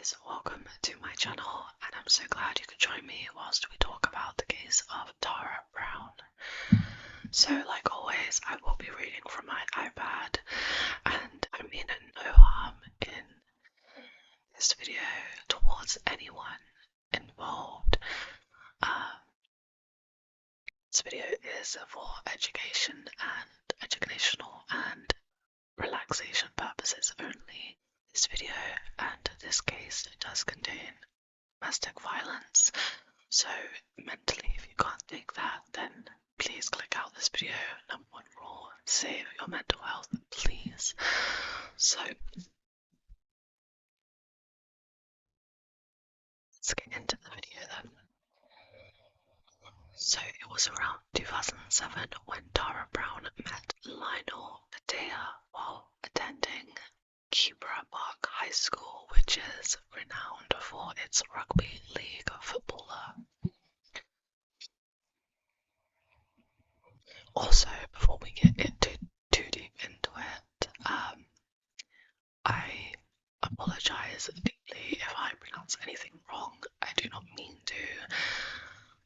guys, welcome to my channel, and I'm so glad you could join me whilst we talk about the case of Tara Brown. So, like always, I will be reading from my iPad, and I mean no harm in this video towards anyone involved. This video is for educational and relaxation purposes only. This video and this case does contain domestic violence, so mentally, if you can't take that, then please click out this video. Number one rule, save your mental health, please. So let's get into the video then. So it was around 2007 when Tara Brown met Lionel Padilla while attending Kibra Park High School, which is renowned for its rugby league footballer. Also, before we get too deep into it, I apologise deeply if I pronounce anything wrong. I do not mean to.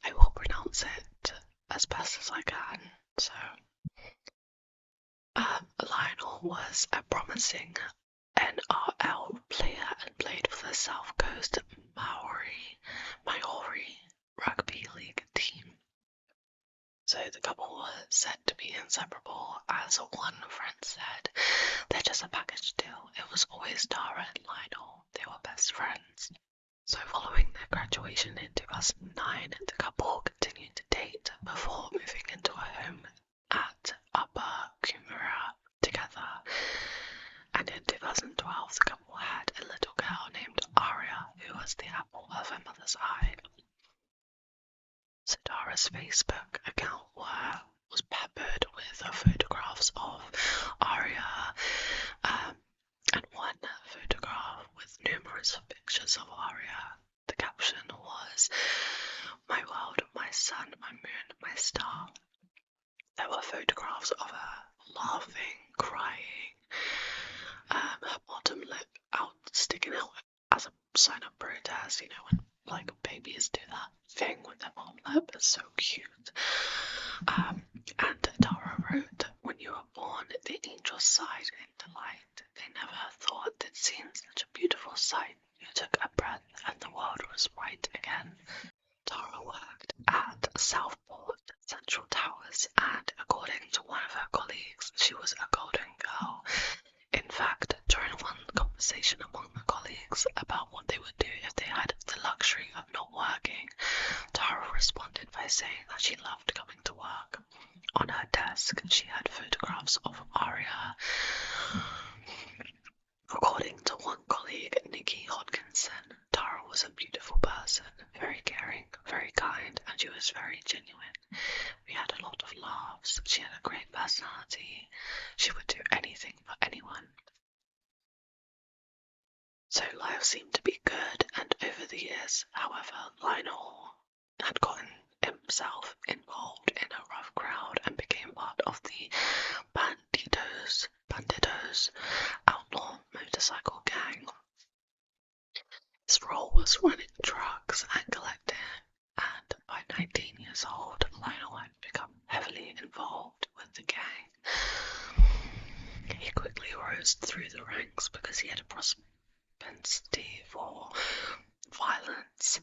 I will pronounce it as best as I can. So, Lionel was a promising NRL player and played for the South Coast Maori rugby league team. So the couple were said to be inseparable, as one friend said. They're just a package deal. It was always Tara and Lionel. They were best friends. So following their graduation in 2009, the couple continued to date before moving into a home at Upper Kumara together. And in 2012, the couple had a little girl named Aria, who was the apple of her mother's eye. So Tara's Facebook account was peppered with photographs of Aria, and one photograph with numerous pictures of Aria. The caption was, "My world, my sun, my moon, my star." There were photographs of her laughing, crying, her bottom lip sticking out as a sign of protest, you know, when like babies do that thing with their bottom lip. It's so cute. And Tara wrote, "When you were born, the angels sighed in delight. They never thought they'd seen such a beautiful sight. You took a breath and the world was right again." Tara worked at Southport Central Towers, and according to one of her colleagues, she was a golden girl. In fact, during one conversation among the colleagues about what they would do if they had the luxury of not working, Tara responded by saying that she loved coming to work. On her desk, she had photographs of Aria. According to one colleague, Nikki Hodkinson, Tara was a beautiful person, very caring, very kind, and she was very genuine. We had a lot of laughs. She had a great personality. She would do anything for anyone. So life seemed to be good, and over the years, however, Lionel had gotten himself involved in a rough crowd and became part of the Banditos outlaw motorcycle gang. His role was running drugs and collecting, and by 19 years old, Lionel had become heavily involved with the gang. He quickly rose through the ranks because he had a propensity for violence,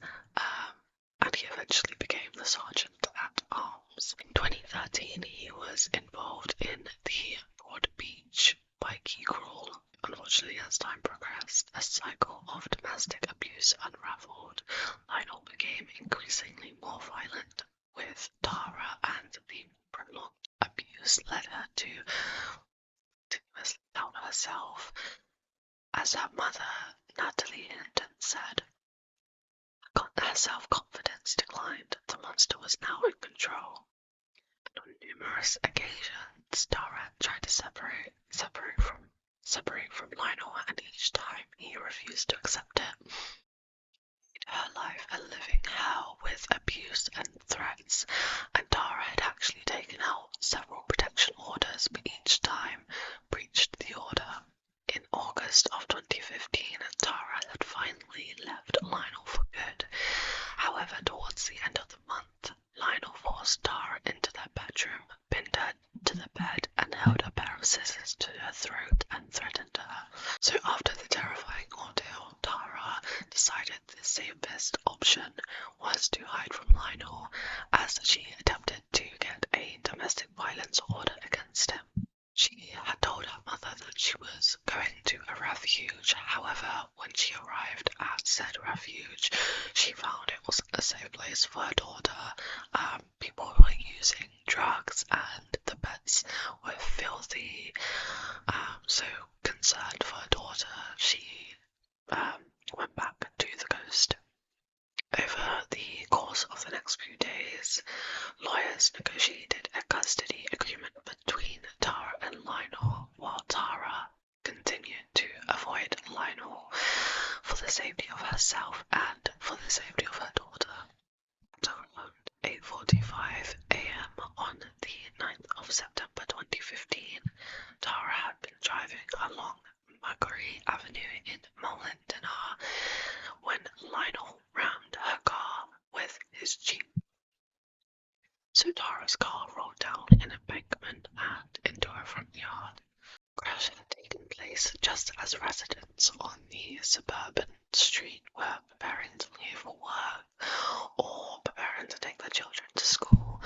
and he eventually became the sergeant at arms. In 2013, he was involved in the Broad Beach bikie crawl. Unfortunately, as time progressed, a cycle of domestic abuse unraveled. Lionel became increasingly more violent with Tara, and the prolonged abuse led her to continuously doubt herself. As her mother, Natalie Hinton, said, her self-confidence declined. The monster was now in control. And on numerous occasions, Tara tried to separate from Lionel, and each time he refused to accept it. Made her life a living hell with abuse and threats, and Tara had actually taken out several protection orders, but each time breached the order. In August of 2015, Tara had finally safest option was to hide from Lionel, as she attempted to get a domestic violence order against him. She had told her mother that she was going to a refuge. However, when she arrived at said refuge, she found it wasn't a safe place for her daughter. People were using drugs and the beds were filthy. So concerned for her daughter, she went back to the coast. Over the course of the next few days, lawyers negotiated a custody agreement between Tara and Lionel, while Tara continued to avoid Lionel for the safety of herself and for the safety of her daughter. At around 8:45 a.m. on the 9th of September 2015, Tara had been driving along Macquarie Avenue in Mourning when Lionel rammed her car with his Jeep. So Tara's car rolled down an embankment and into her front yard. The crash had taken place just as residents on the suburban street were preparing to leave for work or preparing to take their children to school.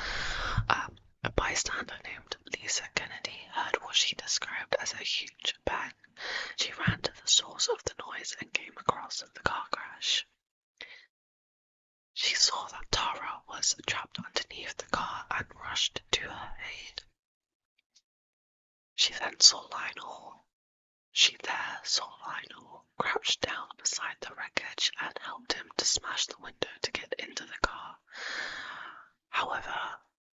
A bystander named Lisa Kennedy heard what she described as a huge bang. She ran to the source of the noise and came across the car crash. She saw that Tara was trapped underneath the car and rushed to her aid. She then saw Lionel crouched down beside the wreckage and helped him to smash the window to get into the car. However,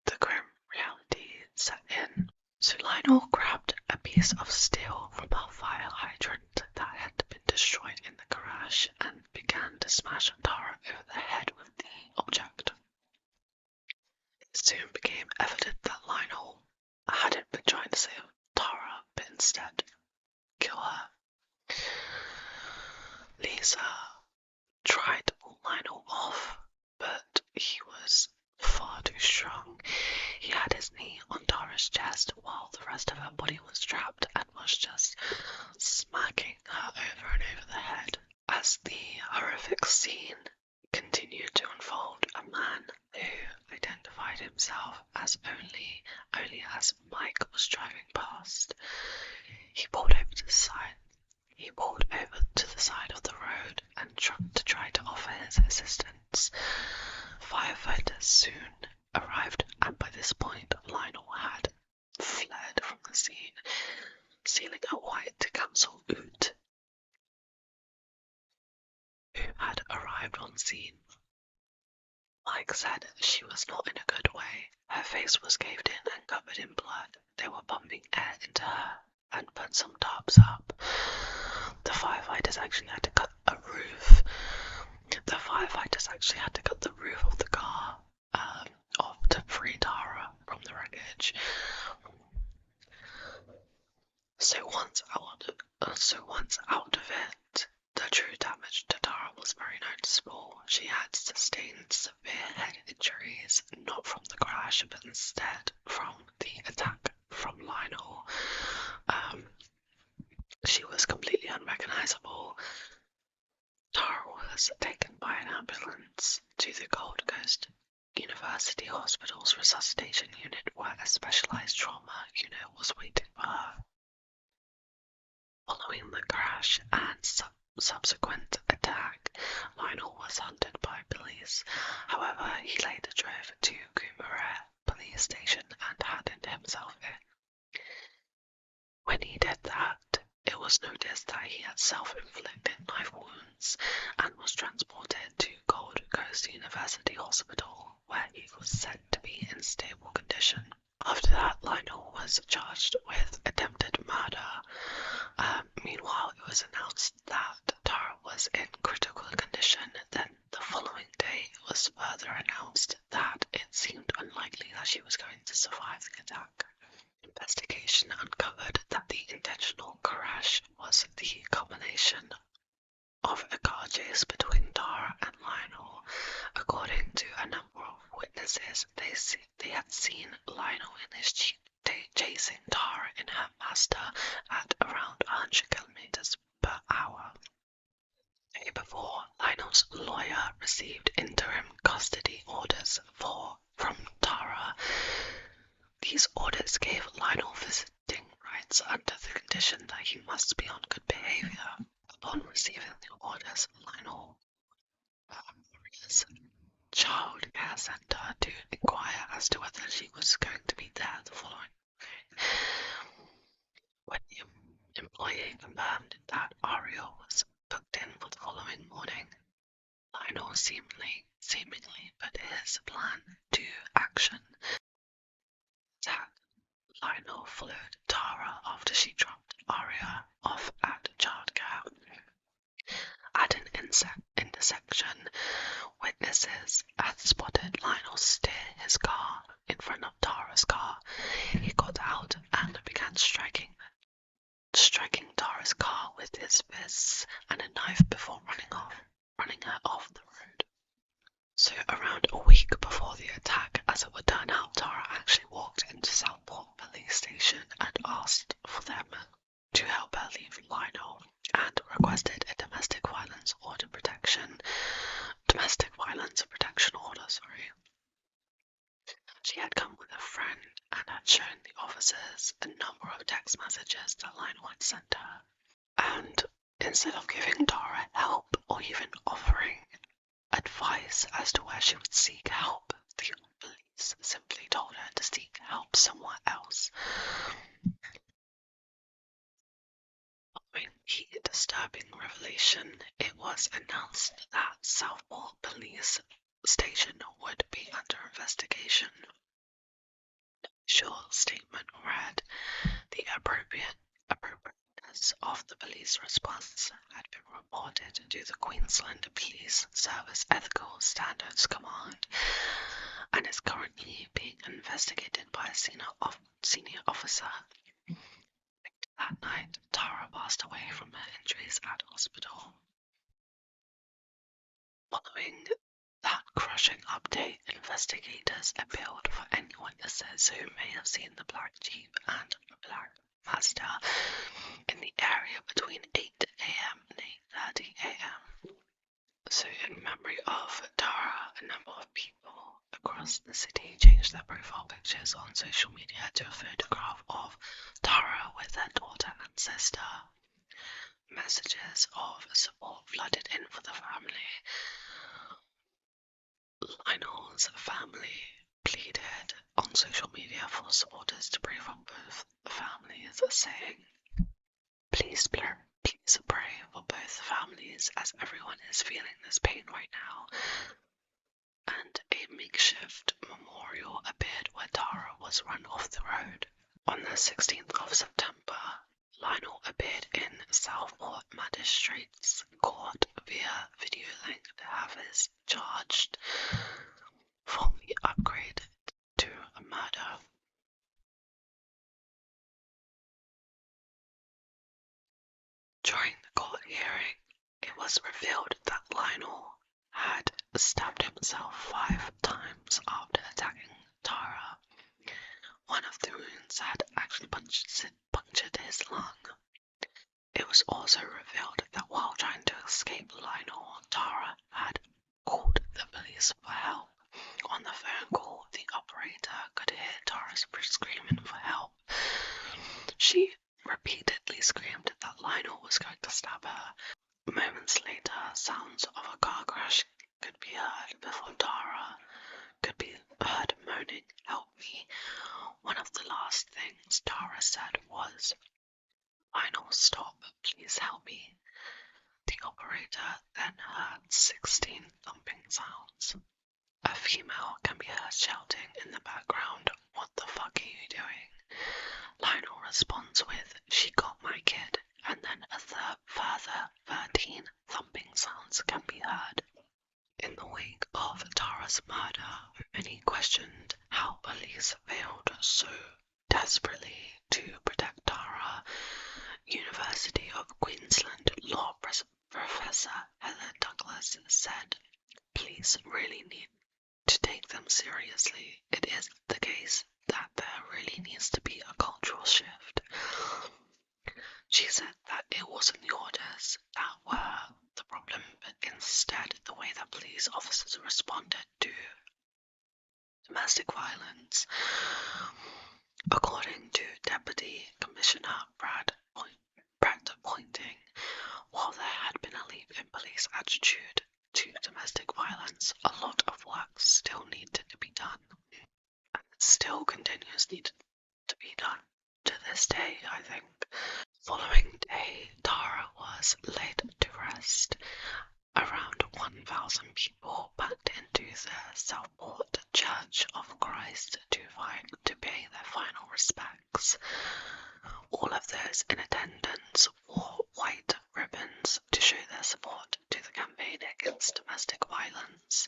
the grim reality set in. So Lionel grabbed a piece of steel from a fire hydrant that had been destroyed in the crash and began to smash Tara over the head with the object. It soon became evident that Lionel hadn't been trying to save Tara, but instead kill her. Lisa tried to pull Lionel off, but he was far too strong. He had his knee on Tara's chest while the rest of her body was trapped and was just smacking her over and over the head. As the horrific scene continued to unfold, a man who identified himself as only as Mike was driving past. He pulled over to the side of the road and tried to offer his assistance. Firefighters soon arrived, and by this point Lionel had fled from the scene, stealing a white council ute, who had arrived on scene. Mike said she was not in a good way. Her face was caved in and covered in blood. They were pumping air into her and put some tarps up. The firefighters actually had to cut the roof of the car off to free Tara from the wreckage. So once out of it, the true damage to Tara was very noticeable. She had sustained severe head injuries, not from the crash, but instead from the attack from Lionel. She was completely unrecognizable. Tara was taken by an ambulance to the Gold Coast University Hospital's resuscitation unit, where a specialized trauma unit was waiting for her. Following the crash and subsequent attack, Lionel was hunted by police. However, he later drove to Coomera police station and handed himself in. When he did that, it was noticed that he had self-inflicted knife wounds and was transported to Gold Coast University Hospital, where he was said to be in stable condition. After that, Lionel was charged with attempted murder. Meanwhile, it was announced that Tara was in critical condition. Then the following day, it was further announced that it seemed unlikely that she was going to survive the attack. Investigation uncovered that the intentional crash was the culmination of a car chase between Tara and Lionel. According to a number of witnesses, they had seen Lionel in his Jeep chasing Tara in her Mazda at around 100 kilometers per hour. The day before, Lionel Lionel's lawyer received interim custody orders from Tara. These orders gave Lionel visiting rights under the condition that he must be on good behaviour. Upon receiving the orders, Lionel Maria's child care centre to inquire as to whether she was going to be there the following day. When the employee confirmed that Aria was booked in for the following morning, Lionel seemingly put his plan to action. Lionel followed Tara after she dropped Aria off at childcare. At an intersection, witnesses had spotted Lionel steer his car in front of Tara's car. He got out and began striking Tara's car with his fists and a knife before running her off the road. So around a week before the attack, as it would turn out, Tara actually walked into Southport police station and asked for them to help her leave Lionel and requested a domestic violence protection order. She had come with a friend and had shown the officers a number of text messages that Lionel had sent her. And instead of giving Tara help or even offering advice as to where she would seek help, the police simply told her to seek help somewhere else. Following the disturbing revelation, it was announced that Southport Police Station would be under investigation. The official statement read, "The appropriateness of the police response had been reported to the Queensland Police Service Ethical Standards Command and is currently being investigated by a senior officer." That night, Tara passed away from her injuries at hospital. Following that crushing update, investigators appealed for any witnesses who may have seen the black Jeep and black Mazda in the area between 8 a.m. and 8:30 a.m. So in memory of Tara, a number of people across the city changed their profile pictures on social media to a photograph of Tara with her daughter and sister. Messages of support flooded in for the family. Lionel's family pleaded on social media for supporters to pray for both families, saying, Please pray for both families as everyone is feeling this pain right now." And a makeshift memorial appeared where Tara was run off the road. On the 16th of September, Lionel appeared in Southport Magistrates Court via video link to have his charged formally upgraded to a murder. During the court hearing, it was revealed that Lionel had stabbed himself 5 times after attacking Tara. One of the wounds had actually punctured his lung. It was also revealed that while trying to escape Lionel, Tara had called the police for help. On the phone call, the operator could hear Tara's screaming for help. She repeatedly screamed that Lionel was going to stab her. Moments later, sounds of a car crash could be heard before Tara could be heard moaning, "Help me." One of the last things Tara said was, "Lionel, stop, please help me." The operator then heard 16 thumping sounds. A female can be heard shouting in the background, "What the fuck are you doing?" Lionel responds with, "She got my kid," and then a further 13 thumping sounds can be heard. In the wake of Tara's murder, many questioned how police failed so desperately to protect Tara. University of Queensland law professor Heather Douglas said, "Police really need to take them seriously. It is the case that there really needs to be a cultural shift." She said that it wasn't the orders that were the problem, but instead the police officers responded to domestic violence. According to Deputy Commissioner Brad Pointing, while there had been a leap in police attitude to domestic violence, a lot of work still needed to be done, and it still continues needed to be done to this day, I think. Following day, Tara was laid to rest. Around 1,000 people packed into the Southport Church of Christ to pay their final respects. All of those in attendance wore white ribbons to show their support to the campaign against domestic violence.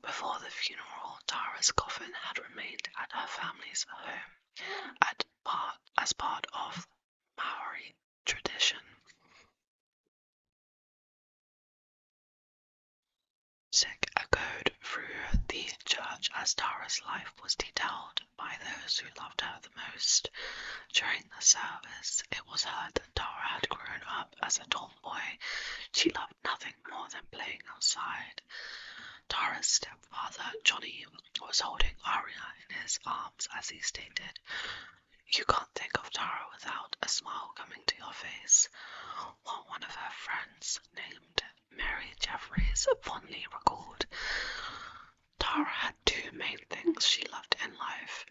Before the funeral, Tara's coffin had remained at her family's home as part of Maori tradition. Music echoed through the church as Tara's life was detailed by those who loved her the most. During the service, it was heard that Tara had grown up as a tomboy. She loved nothing more than playing outside. Tara's stepfather, Johnny, was holding Aria in his arms as he stated, "You can't think of Tara without a smile coming to your face," while one of her friends, named Mary Jeffries, fondly recalled, "Tara had two main things she loved in life.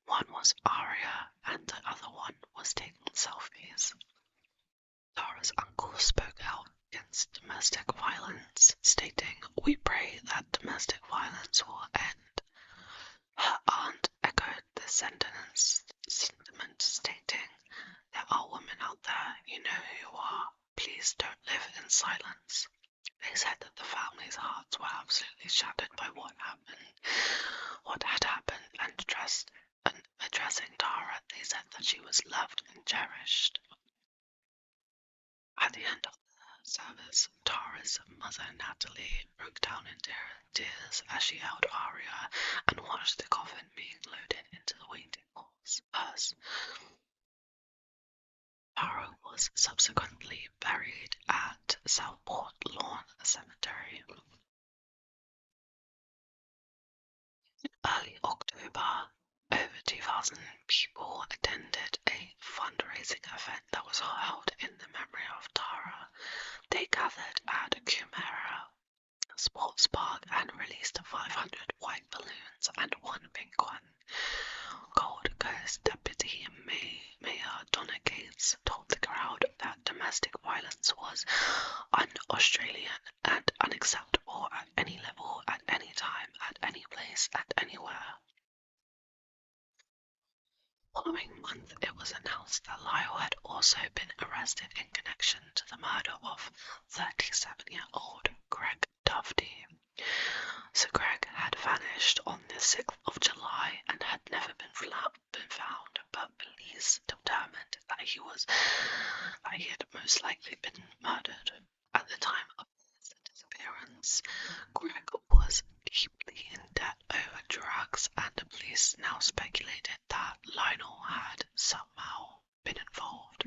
One was Aria, and the other one was taking selfies." Tara's uncle spoke out against domestic violence, stating, "We pray that domestic violence will end." Her aunt echoed the sentiment, stating, "There are women out there, you know who you are. Please don't live in silence." They said that the family's hearts were absolutely shattered by what had happened, and addressing Tara, they said that she was loved and cherished. At the end of the service, Tara's mother, Natalie, broke down into tears as she held Aria and watched the coffin being loaded into the waiting hearse. Tara was subsequently buried at Southport Lawn Cemetery. In early October, over 2,000 people attended a fundraising event that was held in the memory of Tara. They gathered at Kumara Sports Park and released 500 white balloons and one pink one. Gold Coast Deputy Mayor Donna Gates told the crowd that domestic violence was un-Australian and unacceptable at any level, at any time, at any place, at anywhere. Following month, it was announced that Lyle had also been arrested in connection to the murder of 37-year-old Greg Dufty. So Greg had vanished on the 6th of July and had never been found, but police determined that he had most likely been murdered. At the time of his disappearance, Greg was deeply in debt over drugs, and the police now speculated that Lionel had somehow been involved.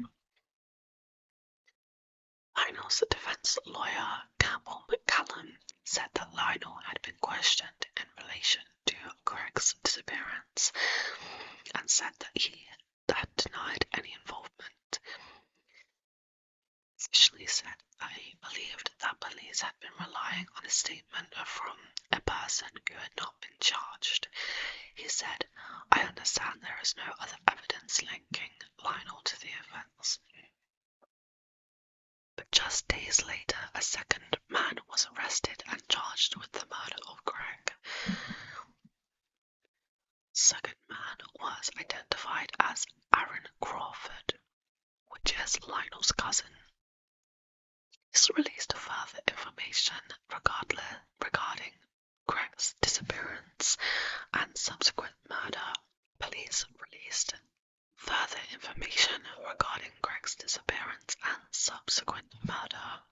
Lionel's defense lawyer, Campbell McCallum, said that Lionel had been questioned in relation to Greg's disappearance and said that he had denied any involvement. He officially said that he believed that police had been relying on a statement from a person who had not been charged. He said, "I understand there is no other evidence linking Lionel to the offence." But just days later, a second man was arrested and charged with the murder of Greg. The second man was identified as Aaron Crawford, which is Lionel's cousin. This released further information regarding Greg's disappearance and subsequent murder. Police released further information regarding Greg's disappearance and subsequent murder.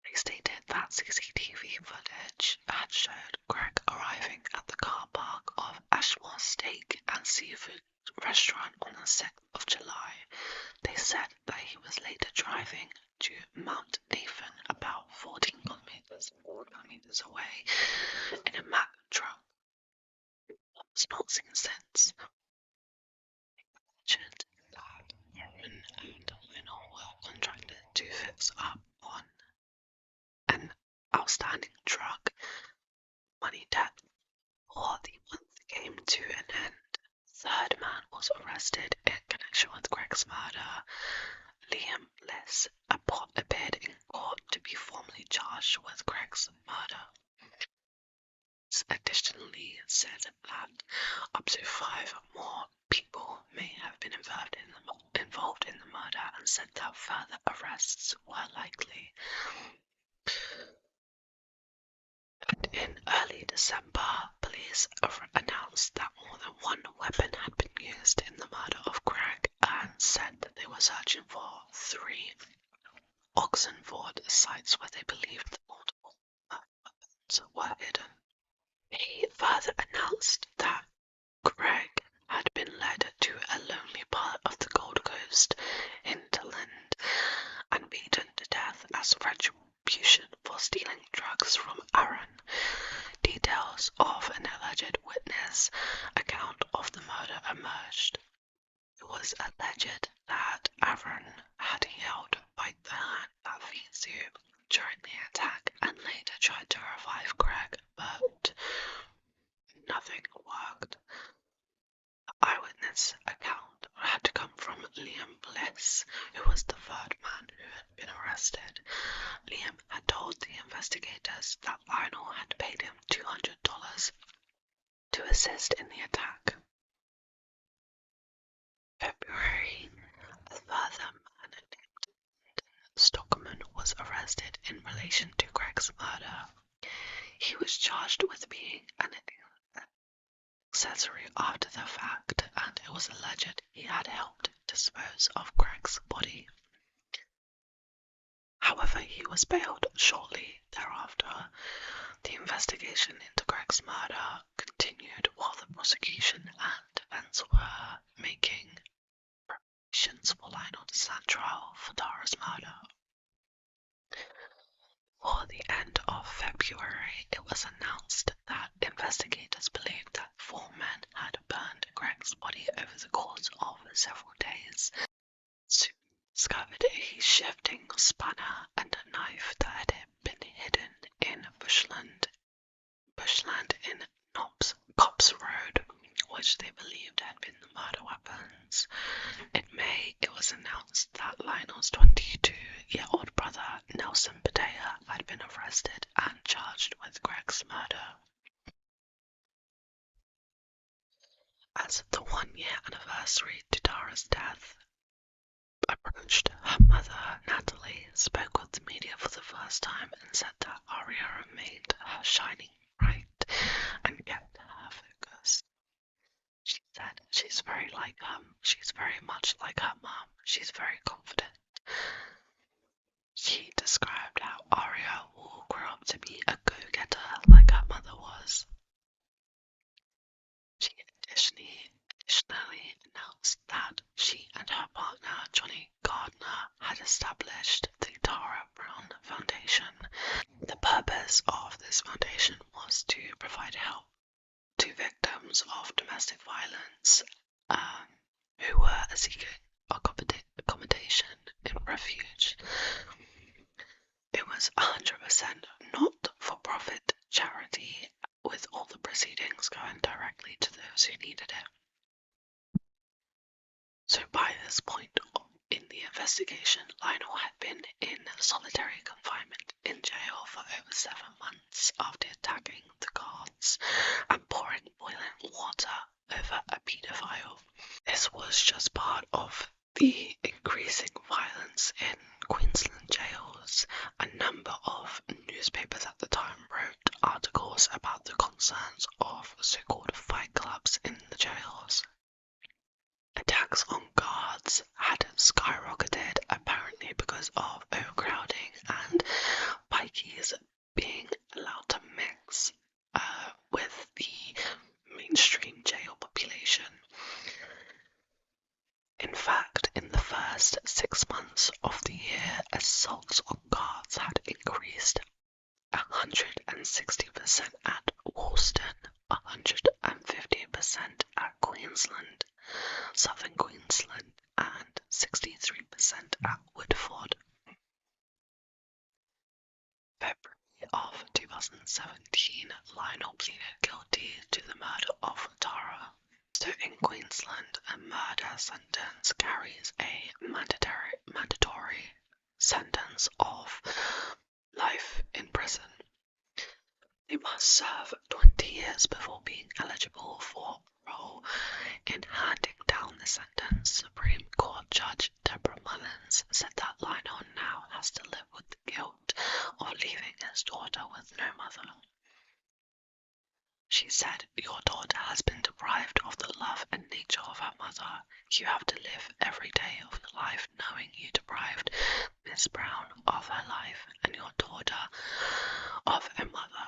They stated that CCTV footage had showed Greg arriving at the car park of Ashmore Steak and Seafood restaurant on the 6th of July. They said that he was later driving to Mount Nathan, about 14 kilometers away, announcing since. Mentioned that Aaron and Lionel were contracted to fix up on an outstanding drug money debt before the month came to an end. Third man was arrested in connection with Greg's murder. Liam Bliss appeared in court to be formally charged with Greg's murder. Additionally said that up to 5 more people may have been involved in the murder, and said that further arrests were likely. And in early December, police announced that more than one weapon had been used in the murder of Greg, and said that they were searching for 3 Oxenford sites where they believed multiple weapons were hidden. He further announced that Greg had been led to a lonely part of the Gold Coast hinterland and beaten to death as retribution for stealing drugs from Aaron. Details of an alleged witness account of the murder emerged. It was alleged that Aaron had yelled, "Bite the hand that feeds you," during the attack, and later tried to revive Greg, but nothing worked. The eyewitness account had to come from Liam Bliss, who was the third man who had been arrested. Liam had told the investigators that Lionel had paid him $200 to assist in the attack. February, a further man named Stockman was arrested in relation to Greg's murder. He was charged with being an accessory after the fact, and it was alleged he had helped dispose of Greg's body. However, he was bailed shortly thereafter. The investigation into Greg's murder continued while the prosecution and defense were making preparations for Lionel to stand trial for Tara's murder. Before the end of February, it was announced that investigators believed that 4 men had burned Greg's body over the course of several days. Soon discovered a shifting spanner and a knife that had been hidden in bushland in Copse Road, which they believed had been the murder weapons. In May, it was announced that Lionel's 22-year-old brother, Nelson Padilla, had been arrested and charged with Greg's murder. As the 1-year anniversary to Tara's death approached, her mother, Natalie, spoke with the media for the first time and said that Aria remained her shining bright and kept her focus. She said she's very much like her mum. She's very confident. She described how Aria will grow up to be a go-getter like her mother was. She additionally announced that she and her partner, Johnny Gardner, had established the Tara Brown Foundation. The purpose of this foundation was to provide help to victims of domestic violence who were seeking accommodation in Refuge. It was 100% not-for-profit charity, with all the proceedings going directly to those who needed it. So by this point in the investigation, Lionel had been in solitary confinement in jail for over 7 months after attacking the guards and pouring boiling water over a paedophile. This was just part of the increasing violence in Queensland jails. A number of newspapers at the time wrote articles about the concerns of so-called fight clubs in the jails. Attacks on guards had skyrocketed, apparently because of overcrowding and bikies being allowed to mix with the mainstream jail population. In fact, in the first 6 months of the year, assaults on guards had increased 160% at Woolston, 150% at Queensland, southern Queensland, and 63% at Woodford. February of 2017, Lionel pleaded guilty to the murder of Tara. So in Queensland, a murder sentence carries a mandatory sentence of life in prison. They must serve 20 years before being eligible for parole. In handing down the sentence, Supreme Court Judge Deborah Mullins said that Lionel now has to live with the guilt of leaving his daughter with no mother. She said, "Your daughter has been deprived of the love and nature of her mother. You have to live every day of your life knowing you deprived Miss Brown of her life and your daughter of a mother."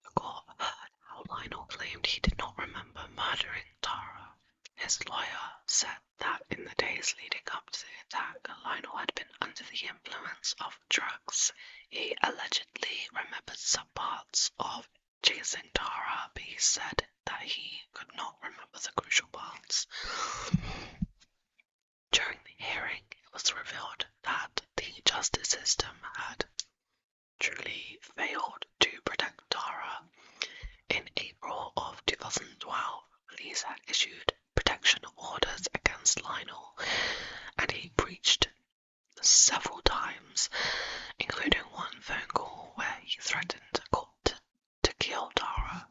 The court heard how Lionel claimed he did not remember murdering Tara. His lawyer said that in the days leading up to the attack, Lionel had been under the influence of drugs. He allegedly remembered some parts of chasing Tara, but he said that he could not remember the crucial parts. During the hearing, it was revealed that the justice system had truly failed to protect Tara. In April of 2012, police had issued protection orders against Lionel, and he breached several times, including one phone call where he threatened to kill Tara.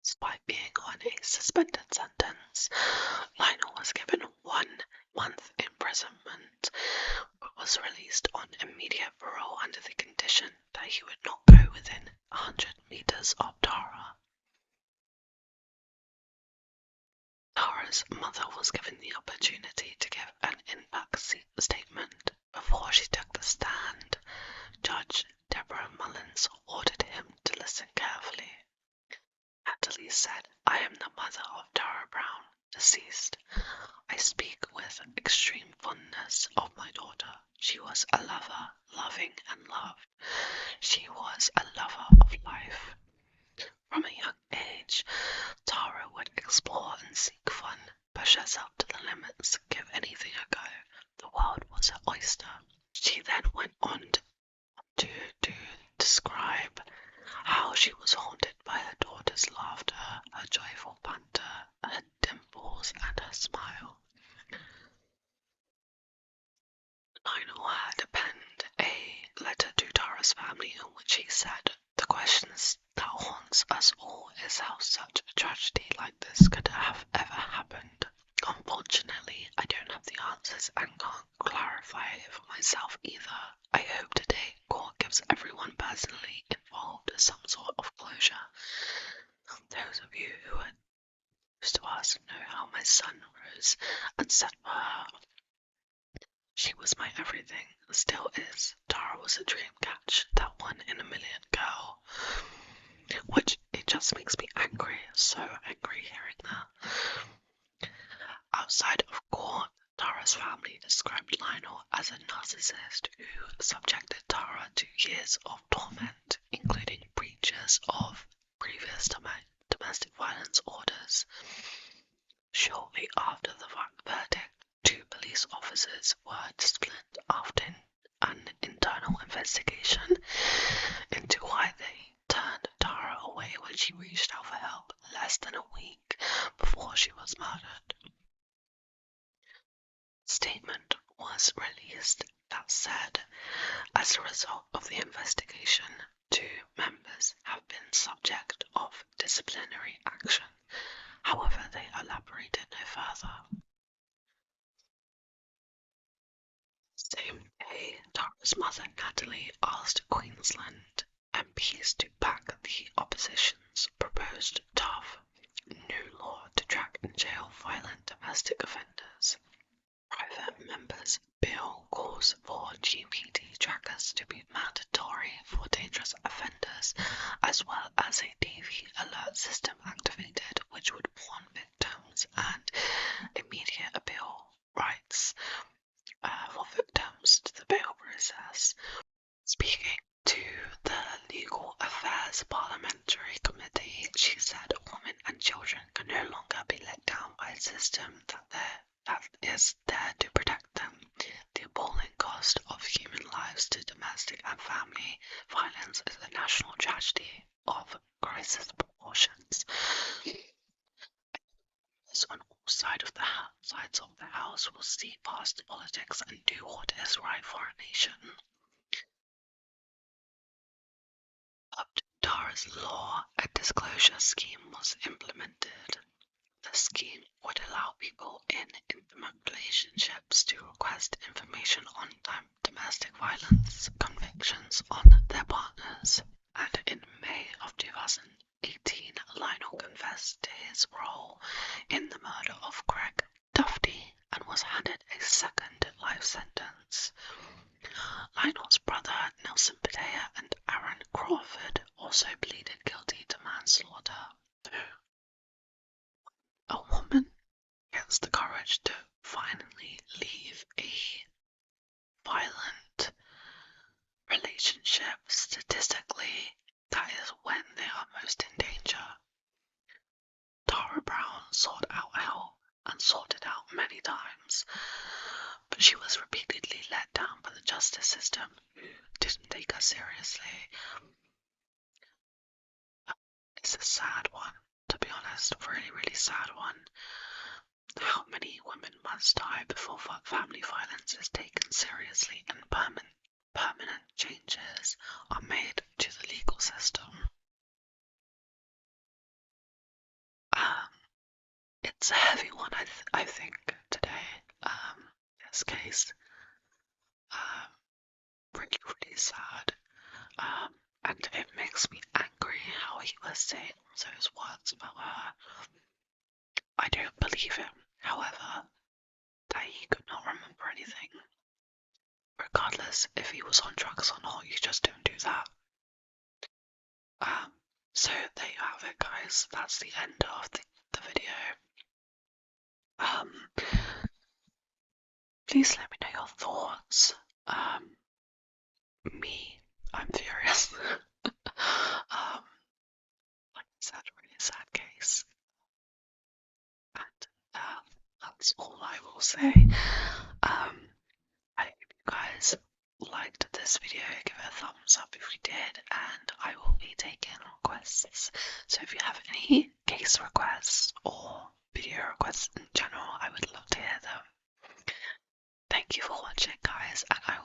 Despite being on a suspended sentence, Lionel was given 1 month imprisonment, but was released on immediate parole under the condition that he would not go within 100 meters of Tara. Tara's mother was given the opportunity to give an impact statement before she took the stand. Judge Deborah Mullins ordered him to listen carefully. Natalie said, "I am the mother of Tara Brown, deceased. I speak with extreme fondness of my daughter. She was a lover, loving and loved. She was a lover of life. From a young age, Tara would explore and seek fun, push herself to the limits, give anything a go. The world was her oyster." She then went on to describe how she was haunted by her daughter's laughter, her joyful banter, her dimples and her smile. Lionel had penned a letter to Tara's family in which he said, "The questions that haunts us all is how such a tragedy like this could have ever happened. Unfortunately, I don't have the answers and can't clarify it for myself either. I hope today court gives everyone personally involved some sort of closure. Those of you who are close to us know how my son rose and set for her. She was my everything, still is. Tara was a dream catch, that 1 in a million girl." Which, it just makes me angry, so angry hearing that. Outside of court, Tara's family described Lionel as a narcissist who subjected Tara to years of torment, including breaches of previous domestic violence orders. Shortly after the verdict, 2 police officers were disciplined after an internal investigation into why they turned Tara away when she reached out for help less than a week before she was murdered. A statement was released that said, "As a result of the investigation, 2 members have been subject of disciplinary action." However, they elaborated no further. Same day, Tara's mother Natalie asked Queensland MPs to back the opposition's proposed tough new law to track and jail violent domestic offenders. Private members' bill calls for GPT trackers to be mandatory for dangerous offenders, as well as a TV alert system activated which would warn victims and immediate appeal rights for victims to the bail process. Speaking to the Legal Affairs Parliamentary Committee, she said women and children welfare system that is there to protect them. The appalling cost of human lives to domestic and family violence is a national tragedy of crisis proportions. On all sides of the house will see past politics and do what is right for a nation. Up to Tara's law, a disclosure scheme was implemented. The scheme would allow people in intimate relationships to request information on domestic violence convictions on their partners, and in May of 2018, Lionel confessed to his role in the murder of Greg Dufty and was handed a second life sentence. Lionel's brother Nelson Padilla and Aaron Crawford also pleaded guilty to manslaughter. A woman gets the courage to finally leave a violent relationship. Statistically, that is when they are most in danger. Tara Brown sought out help and sought it out many times, but she was repeatedly let down by the justice system, who didn't take her seriously. It's a sad one, to be honest, really, really sad one. How many women must die before family violence is taken seriously and permanent changes are made to the legal system? It's a heavy one, I think, today. This case. Really, really sad. And it makes me angry how he was saying those words about her. I don't believe him, however, that he could not remember anything. Regardless if he was on drugs or not, you just don't do that. So there you have it, guys. That's the end of the video. Please let me know your thoughts. I'm furious. Like I said, really sad case. And that's all I will say. I hope you guys liked this video. Give it a thumbs up if you did, and I will be taking requests. So if you have any case requests or video requests in general, I would love to hear them. Thank you for watching, guys, and I